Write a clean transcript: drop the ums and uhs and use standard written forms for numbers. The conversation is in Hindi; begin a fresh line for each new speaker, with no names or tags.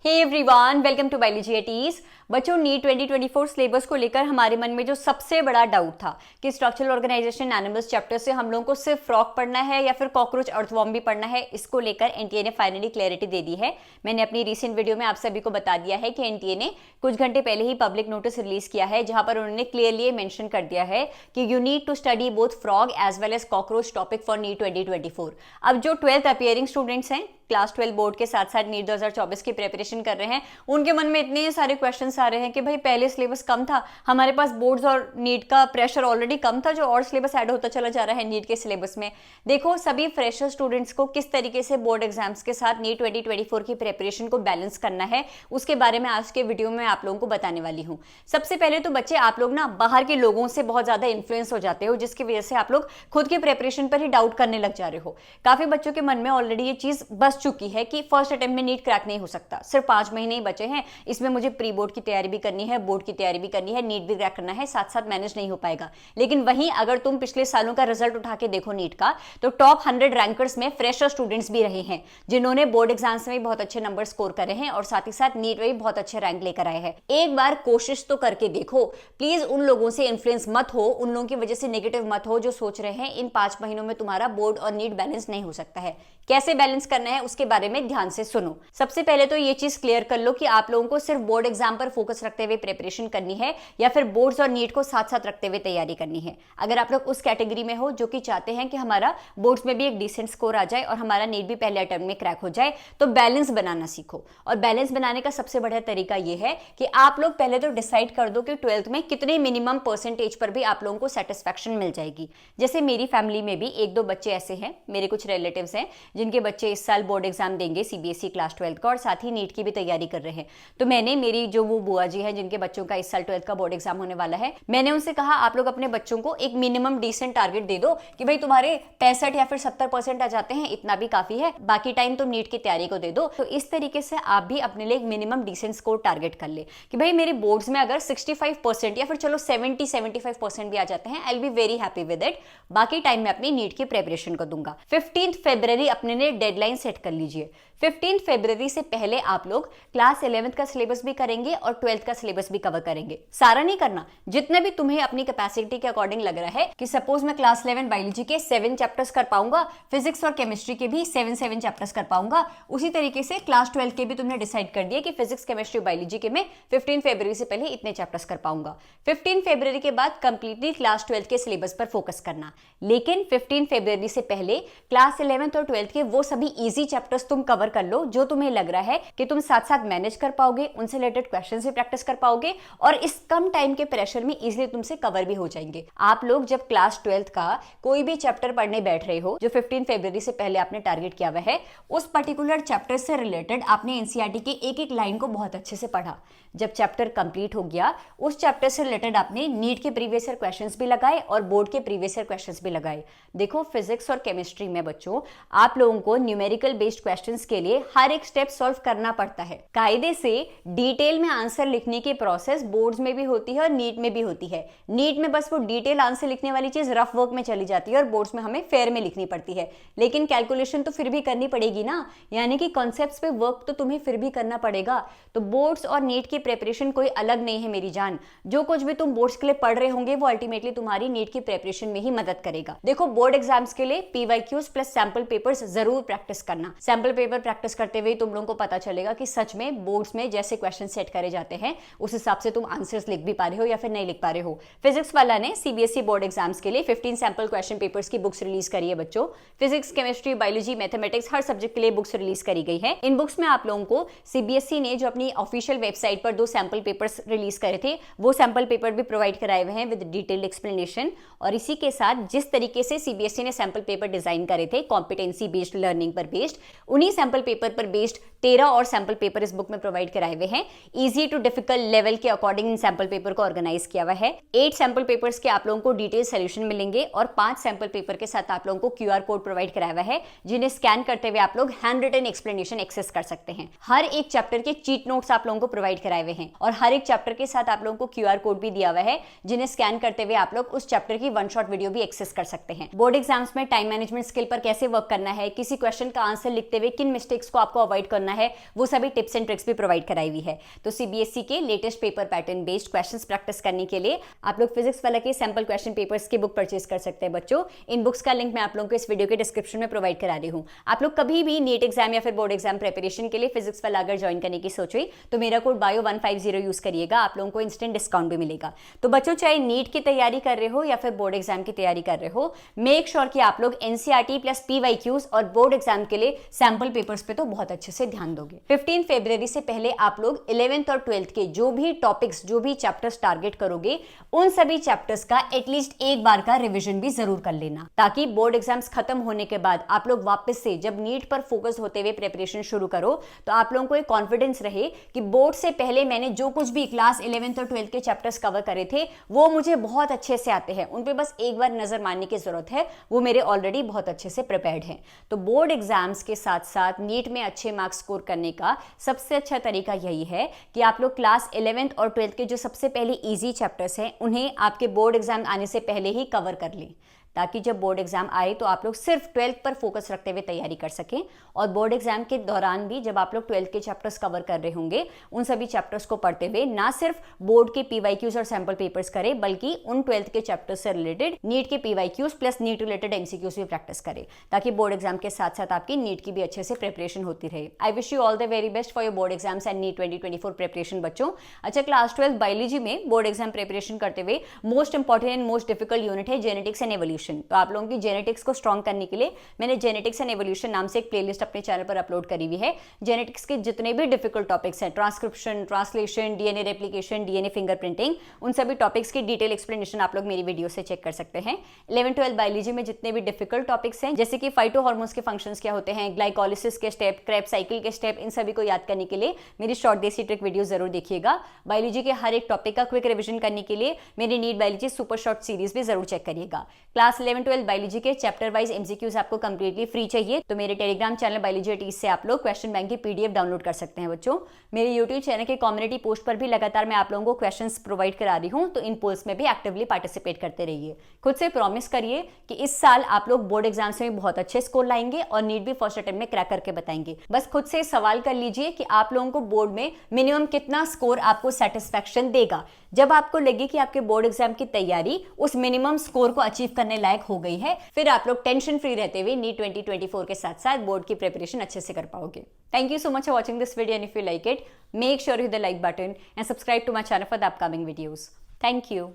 Hey everyone, welcome to biology eighties. बच्चों, नीट 2024 सिलेबस को लेकर हमारे मन में जो सबसे बड़ा डाउट था कि स्ट्रक्चरल ऑर्गेनाइजेशन एनिमल्स चैप्टर से हम लोगों को सिर्फ फ्रॉग पढ़ना है या फिर कॉकरोच अर्थवॉर्म भी पढ़ना है, इसको लेकर एनटीए ने फाइनली क्लैरिटी दे दी है। मैंने अपनी रीसेंट वीडियो में आप सभी को बता दिया है कि एनटीए ने कुछ घंटे पहले ही पब्लिक नोटिस रिलीज किया है, जहां पर उन्होंने क्लियरली मेंशन कर दिया है कि you need to study both frog as well as cockroach topic for NEET 2024। अब जो 12th अपियरिंग स्टूडेंट्स हैं, क्लास 12 बोर्ड के साथ साथ नीट 2024 की प्रिपरेशन कर रहे हैं, उनके मन में इतने सारे क्वेश्चंस आ रहे हैं कि भाई पहले सिलेबस कम था, हमारे पास बोर्ड्स और नीट का प्रेशर ऑलरेडी कम था, जो और सिलेबस ऐड होता चला जा रहा है नीट के सिलेबस में। देखो, सभी फ्रेशर स्टूडेंट्स को किस तरीके से बोर्ड एग्जाम्स के साथ नीट 2024 की प्रिपरेशन को बैलेंस करना है, उसके बारे में आज के वीडियो में आप लोगों को बताने वाली हूँ। सबसे पहले तो बच्चे, आप लोग ना बाहर के लोगों से बहुत ज्यादा इन्फ्लुएंस हो जाते हो, जिसकी वजह से आप लोग खुद की प्रिपरेशन पर ही डाउट करने लग जा रहे हो। काफी बच्चों के मन में ऑलरेडी ये चीज बस चुकी है कि फर्स्ट अटेम्प्ट में नीट क्रैक नहीं हो सकता, सिर्फ 5 महीने ही बचे हैं, इसमें मुझे प्री बोर्ड की तैयारी भी करनी है, बोर्ड की तैयारी भी करनी है, नीट भी क्रैक करना है, साथ साथ मैनेज नहीं हो पाएगा। लेकिन वहीं अगर तुम पिछले सालों का रिजल्ट उठा के देखो नीट का, तो टॉप 100 रैंकर्स में फ्रेशर स्टूडेंट्स भी रहे हैं, जिन्होंने बोर्ड एग्जाम्स में बहुत अच्छे नंबर स्कोर करे हैं और साथ ही साथ नीट में भी बहुत अच्छे रैंक लेकर आए हैं। एक बार कोशिश तो करके देखो, प्लीज उन लोगों से इन्फ्लुएंस मत हो, उन लोगों की वजह से नेगेटिव मत हो जो सोच रहे हैं इन 5 महीनों में तुम्हारा बोर्ड और नीट बैलेंस नहीं हो सकता है। कैसे बैलेंस करना है उसके बारे में ध्यान से सुनो। सबसे पहले तो ये चीज क्लियर कर लो कि आप लोगों को सिर्फ बोर्ड एग्जाम पर फोकस रखते हुए प्रिपरेशन करनी है या फिर बोर्ड्स और नीट को साथ साथ रखते हुए तैयारी करनी है। अगर आप लोग उस कैटेगरी में हो जो कि चाहते हैं कि हमारा बोर्ड्स में भी एक डिसेंट स्कोर आ जाए और हमारा नीट भी पहले अटेम्प्ट में क्रैक हो जाए, तो बैलेंस बनाना सीखो। और बैलेंस बनाने का सबसे बढ़िया तरीका यह है कि आप लोग पहले तो डिसाइड कर दो कि 12th में कितने मिनिमम परसेंटेज पर भी आप लोगों को सेटिस्फैक्शन मिल जाएगी। जैसे मेरी फैमिली में भी 1-2 बच्चे ऐसे हैं, मेरे कुछ रिलेटिव्स हैं जिनके बच्चे इस साल बोर्ड एग्जाम देंगे सीबीएसई क्लास 12th का, और साथ ही नीट की भी तैयारी कर रहे हैं। तो मैंने, मेरी जो वो बुआ जी हैं जिनके बच्चों का इस साल 12th का बोर्ड एग्जाम होने वाला है, मैंने उनसे कहा आप लोग अपने बच्चों को एक मिनिमम डिसेंट टारगेट दे दो कि भाई तुम्हारे 65 या फिर 70% आ जाते हैं, इतना भी काफी है, बाकी टाइम तुम नीट की तैयारी को दे दो। तो इस तरीके से आप भी अपने लिए एक मिनिमम डिसेंट स्कोर टारगेट कर ले कि भाई मेरे बोर्ड्स में अगर 65% या फिर चलो 70-75% भी आ जाते हैं, I will be very happy with it. बाकी टाइम में अपनी नीट की प्रिपरेशन को दूंगा। 15 फरवरी अपने लिए डेडलाइन सेट कर लीजिए। 15 फरवरी से पहले आप लोग क्लास 11th का सिलेबस भी करेंगे और 12th का सिलेबस भी कवर करेंगे। सारा नहीं करना, जितना भी तुम्हें अपनी कैपेसिटी के अकॉर्डिंग लग रहा है कि सपोज मैं क्लास 11 बायोलॉजी के 7 चैप्टर्स कर पाऊंगा, फिजिक्स और केमिस्ट्री के भी 7 चैप्टर्स कर पाऊंगा, उसी तरीके से क्लास 12 के भी तुमने डिसाइड कर दिया कि फिजिक्स, केमिस्ट्री, बायोलॉजी के मैं 15 फरवरी से पहले इतने चैप्टर्स कर पाऊंगा। 15 फरवरी के बाद कंप्लीटली क्लास 12 के सिलेबस पर फोकस करना। लेकिन 15 फरवरी से पहले क्लास 11th और 12th के वो सभी इजी चैप्टर्स तुम कवर कर लो जो तुम्हें लग रहा है कि तुम साथ साथ मैनेज कर पाओगे, उनसे रिलेटेड क्वेश्चंस भी प्रैक्टिस कर पाओगे और इस कम टाइम के प्रेशर में इजीली तुमसे कवर भी हो जाएंगे। आप लोग जब क्लास 12th का कोई भी चैप्टर पढ़ने बैठ रहे हो जो 15 फरवरी से पहले आपने टारगेट किया हुआ है, उस पर्टिकुलर चैप्टर से रिलेटेड आपने एनसीईआरटी के एक लाइन को बहुत अच्छे से पढ़ा। जब चैप्टर कंप्लीट हो गया, उस चैप्टर से रिलेटेड आपने नीट के प्रीवियस ईयर क्वेश्चंस भी लगाए और बोर्ड के प्रीवियस ईयर क्वेश्चंस भी लगाए। देखो, फिजिक्स और केमिस्ट्री में बच्चों आप लोगों को न्यूमेरिकल बेस्ड क्वेश्चंस के लिए हर एक स्टेप सॉल्व करना पड़ता है। कायदे से डिटेल में आंसर लिखने की प्रोसेस बोर्ड्स में भी होती है और नीट में भी होती है। नीट में बस वो डिटेल आंसर लिखने वाली चीज रफ वर्क में चली जाती है और बोर्ड्स में हमें फेयर में लिखनी पड़ती है। लेकिन कैलकुलेशन तो फिर भी करनी पड़ेगी ना, यानी कि कॉन्सेप्ट्स पे वर्क तो तुम्हें फिर भी करना पड़ेगा। तो बोर्ड्स और नीट की प्रिपरेशन कोई अलग नहीं है मेरी जान। जो कुछ भी तुम बोर्ड्स के लिए पढ़ रहे होंगे वो अल्टीमेटली तुम्हारी नीट की प्रिपरेशन में ही मदद करेगा। देखो, बोर्ड एग्जाम्स के लिए पीवाईक्यूज प्लस सैंपल पेपर्स जरूर प्रैक्टिस करना। सैंपल पेपर प्रैक्टिस करते हुए तुम लोगों को पता चलेगा कि सच में बोर्ड्स में जैसे क्वेश्चन सेट करे जाते हैं उस हिसाब से तुम आंसर्स लिख भी पा रहे हो या फिर नहीं लिख पा रहे हो। फिजिक्स वाला ने सीबीएसई बोर्ड एग्जाम्स के लिए 15 सैंपल क्वेश्चन पेपर्स की बुक्स रिलीज करी है बच्चों। फिजिक्स, केमिस्ट्री, बायोलॉजी, मैथमेटिक्स हर सब्जेक्ट के लिए बुक्स रिलीज करी गई है। इन बुक्स में आप लोगों को सीबीएसई ने जो अपनी ऑफिशियल वेबसाइट पर 2 सैंपल पेपर्स रिलीज करे थे, वो सैंपल पेपर भी प्रोवाइड कराए हुए हैं विद डिटेल्ड एक्सप्लेनेशन। और इसी के साथ जिस तरीके से सीबीएसई ने सैंपल पेपर डिजाइन करे थे कॉम्पिटेंसी बेस्ड लर्निंग पर बेस्ड, उन्हीं सैंपल पेपर पर बेस्ड 13 और सैंपल पेपर इस बुक में प्रोवाइड कराए हुए हैं। इजी टू डिफिकल्ट लेवल के अकॉर्डिंग इन सैंपल पेपर को ऑर्गेनाइज किया हुआ है। 8 सैंपल पेपर्स के आप लोगों को डिटेल सोल्यूशन मिलेंगे और 5 सैंपल पेपर के साथ आप लोगों को क्यूआर कोड प्रोवाइड कराया हुआ है, जिन्हें स्कैन करते हुए आप लोग हैंड रिटन एक्सप्लेनेशन एक्सेस कर सकते हैं। हर एक चैप्टर के चीट नोट्स आप लोगों को प्रोवाइड कराए हुए हैं और हर एक चैप्टर के साथ आप लोगों को क्यूआर कोड भी दिया हुआ है, जिन्हें स्कैन करते हुए आप लोग उस चैप्टर की 1 शॉट वीडियो भी एक्सेस कर सकते हैं। बोर्ड एग्जाम्स में टाइम मैनेजमेंट स्किल पर कैसे वर्क करना है, किसी क्वेश्चन का आंसर लिखते हुए किन मिस्टेक्स को आपको अवॉइड करना बनाना है, वो सभी टिप्स एंड ट्रिक्स भी प्रोवाइड कराई हुई है। तो सीबीएसई के latest paper pattern based questions practice करने के लिए आप लोग फिजिक्स वाला के सैंपल क्वेश्चन पेपर्स की बुक परचेज कर सकते हैं बच्चों। इन बुक्स का लिंक मैं आप लोगों को इस वीडियो के डिस्क्रिप्शन में प्रोवाइड करा रही हूँ। आप लोग कभी भी नीट एग्जाम या फिर बोर्ड एग्जाम प्रिपरेशन के लिए फिजिक्स वाला अगर ज्वाइन करने की सोचे तो मेरा कोड bio150 यूज करिएगा, आप लोगों को इंस्टेंट डिस्काउंट भी मिलेगा। तो बच्चों चाहे नीट की तैयारी कर रहे हो या फिर बोर्ड एग्जाम की तैयारी कर रहे हो, मेक श्योर कि आप लोग एनसीईआरटी प्लस पीवाईक्यूज और बोर्ड एग्जाम के लिए सैंपल पेपर्स पे तो बहुत अच्छे से ध्यान दोगे। 15 फरवरी से पहले आप लोग 11th और 12th के जो भी टॉपिक्स, जो भी चैप्टर्स टारगेट करोगे, उन सभी चैप्टर्स का एटलीस्ट एक बार का रिवीजन भी जरूर कर लेना, ताकि बोर्ड एग्जाम्स खत्म होने के बाद आप लोग वापस से जब नीट पर फोकस होते हुए प्रिपरेशन शुरू करो तो आप लोगों को एक कॉन्फिडेंस रहे कि बोर्ड से पहले मैंने जो कुछ भी क्लास 11th और 12th के चैप्टर्स कवर करे थे वो मुझे बहुत अच्छे से आते हैं, उन पे बस एक बार नजर मारने की जरूरत है, वो मेरे ऑलरेडी बहुत अच्छे से प्रिपेयर्ड हैं। तो बोर्ड एग्जाम्स के साथ साथ नीट में अच्छे मार्क्स स्कोर करने का सबसे अच्छा तरीका यही है कि आप लोग क्लास 11th और 12th के जो सबसे पहले इजी चैप्टर्स हैं उन्हें आपके बोर्ड एग्जाम आने से पहले ही कवर कर लें, ताकि जब बोर्ड एग्जाम आए तो आप लोग सिर्फ 12th पर फोकस रखते हुए तैयारी कर सकें। और बोर्ड एग्जाम के दौरान भी जब आप लोग 12th के चैप्टर्स कवर कर रहे होंगे, उन सभी चैप्टर्स को पढ़ते हुए ना सिर्फ बोर्ड के पीवाईक्यूज और सैंपल पेपर्स करें, बल्कि उन 12th के चैप्टर्स से रिलेटेड नीट के PYQs plus NEET related MCQs भी प्रैक्टिस करें, ताकि बोर्ड एग्जाम के साथ साथ आपकी नीट की भी अच्छे से प्रिपरेशन होती रहे। I wish you all the very best for your board exams and NEET 2024 preparation बच्चों। अच्छा, क्लास 12 बायोलॉजी में बोर्ड एग्जाम प्रिपरेशन करते हुए most important and most difficult unit है जेनेटिक्स एंड एवोल्यूशन। तो आप लोगों की जेनेटिक्स को स्ट्रॉन्ग करने के लिए मैंने जेनेटिक्स एंड एवोल्यूशन नाम से एक प्लेलिस्ट अपने चैनल पर अपलोड करी हुई है। जेनेटिक्स के जितने भी डिफिकल्ट टॉपिक्स हैं, transcription, translation, DNA replication, DNA fingerprinting, उन सभी टॉपिक्स की डिटेल एक्सप्लेनेशन आप लोग मेरी वीडियो से चेक कर सकते हैं। 11-12 बायोलॉजी में जितने भी डिफिकल्ट टॉपिक्स हैं, जैसे कि फाइटो हार्मोन्स के फंक्शंस क्या होते हैं, ग्लाइकोलिसिस के स्टेप, क्रेब्स साइकिल के स्टेप, इन सभी को याद करने के लिए मेरी शॉर्ट देसी ट्रिक वीडियो जरूर देखिएगा। बायोलॉजी के हर एक टॉपिक का क्विक रिविजन करने के लिए मेरी NEET biology super short series भी जरूर चेक करिएगा। क्लास 11-12 बायोलॉजी के चैप्टर वाइज एमसीक्यूज आपको कंप्लीटली फ्री चाहिए तो मेरे टेलीग्राम चैनल बायोलॉजी एटीज से आप लोग क्वेश्चन बैंक की पीडीएफ डाउनलोड कर सकते हैं बच्चों। मेरे यूट्यूब चैनल के कम्युनिटी पोस्ट पर भी लगातार मैं आप लोगों को क्वेश्चंस प्रोवाइड करा रही हूं, तो इन पोल्स में भी एक्टिवली पार्टिसिपेट करते रहिए। खुद से प्रॉमिस करिए कि इस साल आप लोग बोर्ड एग्जाम्स में बहुत अच्छे स्कोर लाएंगे और नीट भी फर्स्ट अटेम्प्ट में क्रैक करके बताएंगे। बस खुद से सवाल कर लीजिए कि आप लोगों को बोर्ड में मिनिमम कितना स्कोर आपको सेटिस्फैक्शन देगा। जब आपको लगे कि आपके बोर्ड एग्जाम की तैयारी उस मिनिमम स्कोर को अचीव करने लायक हो गई है, फिर आप लोग टेंशन फ्री रहते हुए नीट 2024 के साथ साथ बोर्ड की प्रिपरेशन अच्छे से कर पाओगे। Thank you so much for watching this video, and if you like it, make sure you hit the like button and subscribe to my channel for the upcoming videos. Thank you.